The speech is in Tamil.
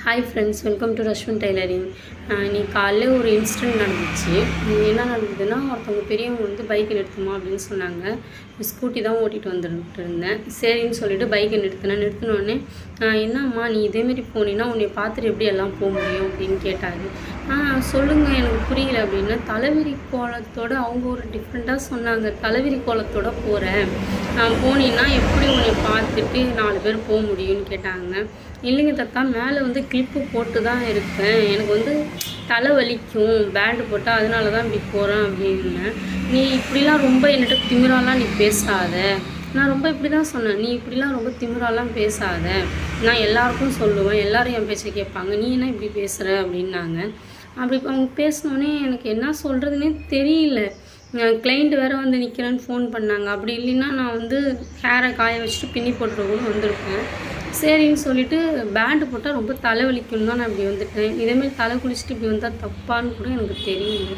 ஹாய் ஃப்ரெண்ட்ஸ், வெல்கம் டு ரஷ்வன் டெய்லரிங். இன்னைக்கு காலையில் ஒரு இன்சிடென்ட் நடந்துச்சு. என்ன நடந்ததுன்னா, ஒருத்தவங்க பெரியவங்க வந்து பைக்கை நிறுத்துமா அப்படின்னு சொன்னாங்க. ஸ்கூட்டி தான் ஓட்டிகிட்டு வந்துட்டு இருந்தேன். சரின்னு சொல்லிட்டு பைக்கை நிறுத்தினோடனே என்னம்மா நீ இதேமாரி போனீங்கன்னா உன்னை பார்த்துட்டு எப்படி எல்லாம் போக முடியும் அப்படின்னு கேட்டார். சொல்லுங்கள் எனக்கு புரியல அப்படின்னா, தலைவிரி கோலத்தோடு அவங்க ஒரு டிஃப்ரெண்ட்டாக சொன்னாங்க. தலைவிரி கோலத்தோடு போகிறேன், போனீங்கன்னா எப்படி உன்னை பார்த்துட்டு 4 பேர் போக முடியும்னு கேட்டாங்க. இல்லைங்க தாத்தா, மேலே வந்து கிளிப்பு போட்டு தான் இருக்கேன், எனக்கு வந்து தலை வலிக்கும் பேண்டு போட்டால், அதனால தான் இப்படி போகிறேன் அப்படின்னேன். நீ இப்படிலாம் ரொம்ப என்கிட்ட திமிராலாம் நீ பேசாத. நான் ரொம்ப இப்படி தான் சொன்னேன், நீ இப்படிலாம் ரொம்ப திமிராலாம் பேசாத, நான் எல்லாருக்கும் சொல்லுவேன், எல்லோரும் என் பேச்சை கேட்பாங்க, நீ என்ன இப்படி பேசுகிற அப்படின்னாங்க. அப்படி அவங்க பேசினோடனே எனக்கு என்ன சொல்கிறதுனே தெரியல. கிளைண்ட் வேறு வந்து நிற்கிறேன்னு ஃபோன் பண்ணாங்க. அப்படி இல்லைன்னா நான் வந்து ஹேரை காய வச்சுட்டு பின்னி போட்டுருவோன்னு வந்திருப்பேன். சரின்னு சொல்லிவிட்டு பேண்டு போட்டால் ரொம்ப தலைவலிக்குன்னு தான் நான் இப்படி வந்துட்டேன். இதேமாரி தலை குளிச்சுட்டு இப்படி வந்தால் தப்பான்னு கூட எனக்கு தெரியல.